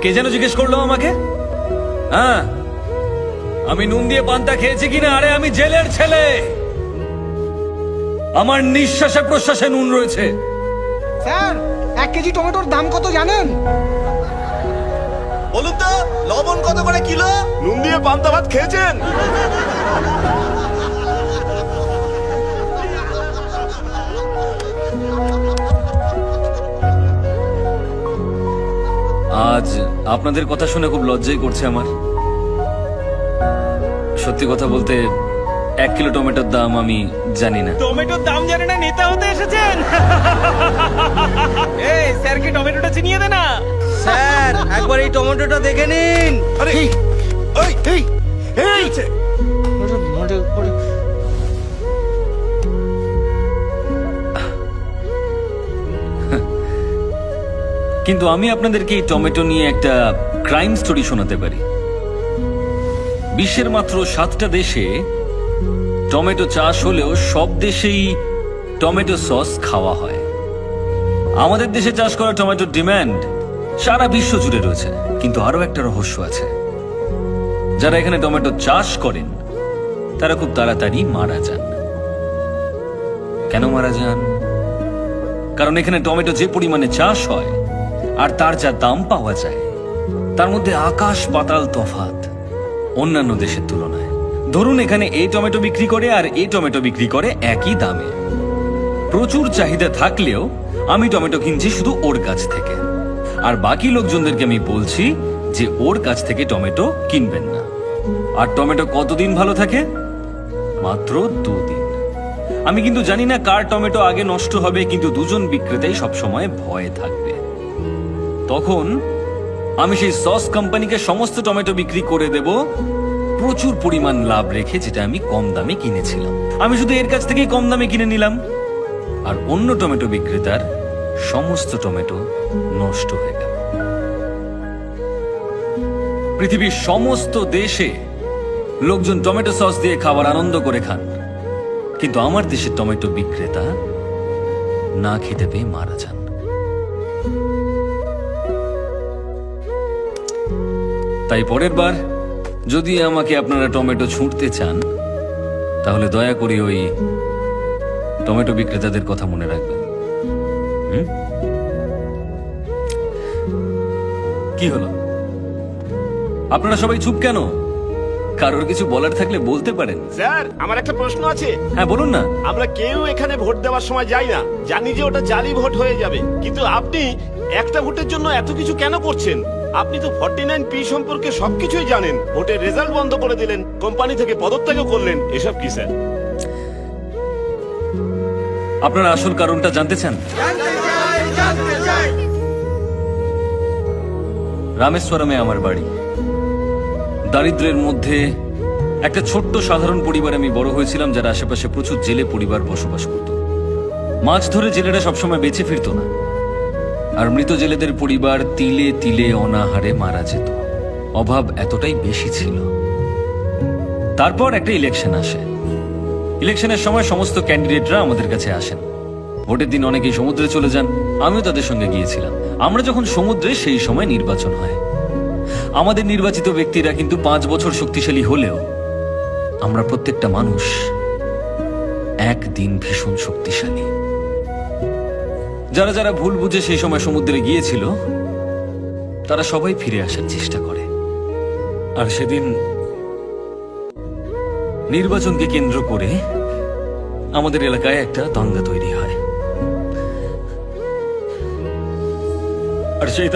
কে যেন জিজ্ঞেস করলো আমাকে? হ্যাঁ, আমি নুন দিয়ে পান্তা খেয়েছি কিনা? আরে আমি জেলের ছেলে, আমার নিঃশ্বাসে প্রশ্বাসে নুন রয়েছে। স্যার 1 কেজি টমেটোর দাম কত জানেন? বলুন তো, লবণ কত করে কিলো? নুন দিয়ে পান্তা ভাত খেয়েছেন? আজ আপনাদের কথা শুনে খুব লজ্জাই করছে আমার। সত্যি কথা বলতে 1 কিলো টমেটোর দাম আমি জানি না। টমেটোর দাম জানে না, নেতা হতে এসেছেন? এই স্যারকে টমেটোটা চিনিয়ে দে না। স্যার একবার এই টমেটোটা দেখে নিন। আরে এই এই এই কিন্তু আমি আপনাদেরকে এই টমেটো নিয়ে একটা ক্রাইম স্টোরি শোনাতে পারি। বিশ্বের মাত্র 7টা দেশে টমেটো চাষ হলেও সব দেশেই টমেটো সস খাওয়া হয়। আমাদের দেশে চাষ করা টমেটোর ডিমান্ড সারা বিশ্ব জুড়ে রয়েছে। কিন্তু আরো একটা রহস্য আছে, যারা এখানে টমেটো চাষ করেন তারা খুব তাড়াতাড়ি মারা যান। কেন মারা যান? কারণ এখানে টমেটো যে পরিমাণে চাষ হয় আর তার যা দাম পাওয়া যায়, তার মধ্যে আকাশ পাতাল তফাৎ অন্যান্য দেশের তুলনায়। ধরুন এখানে এই টমেটো বিক্রি করে আর এই টমেটো বিক্রি করে একই দামে। প্রচুর চাহিদা থাকলেও আমি টমেটো কিনছি শুধু ওর কাছ থেকে, আর বাকি লোকজনদেরকে আমি বলছি যে ওর কাছ থেকে টমেটো কিনবেন না। আর টমেটো কতদিন ভালো থাকে? মাত্র 2 দিন। আমি কিন্তু জানি না কার টমেটো আগে নষ্ট হবে, কিন্তু দুজন বিক্রেতাই সবসময় ভয়ে থাকবে। তখন আমি সেই সস কোম্পানিকে সমস্ত টমেটো বিক্রি করে দেব প্রচুর পরিমাণ লাভ রেখে, যেটা আমি কম দামে কিনেছিলাম। আমি শুধু এর কাছ থেকেই কম দামে কিনে নিলাম, আর অন্য টমেটো বিক্রেতার সমস্ত টমেটো নষ্ট হয়ে গেল। পৃথিবীর সমস্ত দেশে লোকজন টমেটো সস দিয়ে খাবার আনন্দ করে খান, কিন্তু আমার দেশের টমেটো বিক্রেতা না খেতে পেয়ে মারা যান। তাই পরের বার যদি আমাকে আপনারা টমেটো ছুঁড়তে চান, তাহলে দয়া করে ওই টমেটো বিক্রেতাদের কথা মনে রাখবেন। কি হলো? আপনারা সবাই চুপ কেন? কারোর কিছু বলার থাকলে বলতে পারেন। স্যার, আমার একটা প্রশ্ন আছে। হ্যাঁ বলুন না। আমরা কেউ এখানে ভোট দেওয়ার সময় যাই না, জানি যে ওটা জালি ভোট হয়ে যাবে, কিন্তু আপনি একটা ভোটের জন্য এত কিছু কেন করছেন? আপনি তো 49P সম্পর্কে সবকিছুই জানেন। ভোটের রেজাল্ট বন্ধ করে দিলেন, কোম্পানি থেকে পদত্যাগও করলেন, এসব কি স্যার? আপনারা আসল কারণটা জানতে চান? রামেশ্বরমে আমার বাড়ি। দারিদ্র্যের মধ্যে একটা ছোট্ট সাধারণ পরিবারে আমি বড় হয়েছিলাম, যার আশেপাশে প্রচুর জেলে পরিবার বসবাস করত। মাছ ধরে জেলেরা সবসময় বেঁচে ফিরত না, আর মৃত জেলেদের পরিবার তিলে তিলে অনাহারে মারা যেত। অভাব এতটাই বেশি ছিল। তারপর একটা ইলেকশন আসে। ইলেকশনের সময় সমস্ত ক্যান্ডিডেটরা আমাদের কাছে আসেন। ভোটের দিন অনেকেই সমুদ্রে চলে যান, আমিও তাদের সঙ্গে গিয়েছিলাম। আমরা যখন সমুদ্রে, সেই সময় নির্বাচন হয়। আমাদের নির্বাচিত ব্যক্তিরা কিন্তু 5 বছর শক্তিশালী হলেও আমরা প্রত্যেকটা মানুষ একদিন ভীষণ শক্তিশালী। যারা যারা ভুল বুঝে সেই সময় সমুদ্রে গিয়েছিল, তারা সবাই ফিরে আসার চেষ্টা করে। আর সেদিন নির্বাচনকে কেন্দ্র করে আমাদের এলাকায় একটা দাঙ্গা তৈরি হয়। আর সেই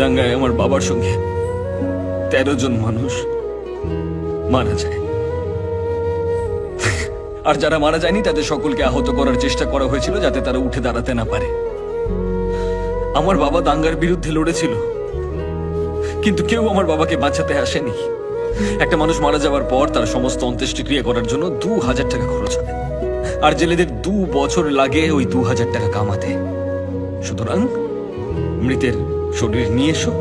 দাঙ্গায় আমার বাবার সঙ্গে 13 জন মানুষ মারা যায়। আর যারা মারা যায়নি তাদের সকলকে আহত করার চেষ্টা করা হয়েছিল, যাতে তারা উঠে দাঁড়াতে না পারে। আমার বাবা দাঙ্গার বিরুদ্ধে লড়েছিল, কিন্তু কেউ আমার বাবাকে বাঁচাতে আসেনি। একটা মানুষ মারা যাওয়ার পর তার সমস্ত অন্ত্যেষ্টিক্রিয়া করার জন্য 2000 টাকা খরচ হয়, আর জেলেদের 2 বছর লাগে ওই 2000 টাকা কামাতে। সুতরাং মৃতের শরীর নিয়ে এসো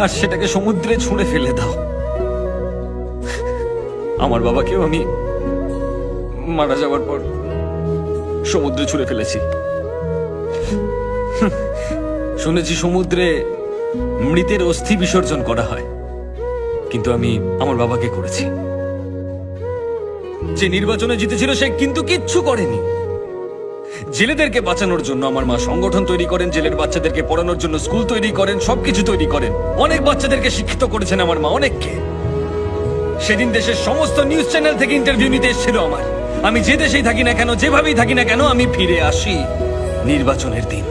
আর সেটাকে সমুদ্রে ছুঁড়ে ফেলে দাও। আমার বাবাকেও আমি মারা যাওয়ার পর সমুদ্রে ছুঁড়ে ফেলেছি। শুনেছি সমুদ্রে মৃতের অস্থি বিসর্জন করা হয়, কিন্তু আমি আমার বাবাকে করেছি। যে নির্বাচনে জিতেছিল সে কিন্তু কিচ্ছু করেনি। জেলেদেরকে বাঁচানোর জন্য আমার মা সংগঠন তৈরি করেন, জেলের বাচ্চাদেরকে পড়ানোর জন্য স্কুল তৈরি করেন, সবকিছু তৈরি করেন। অনেক বাচ্চাদেরকে শিক্ষিত করেছেন আমার মা, অনেককে। সেদিন দেশের সমস্ত নিউজ চ্যানেল থেকে ইন্টারভিউ নিতে এসেছিল আমার। আমি যে দেশেই থাকি না কেন, যেভাবেই থাকি না কেন, আমি ফিরে আসি নির্বাচনের দিন।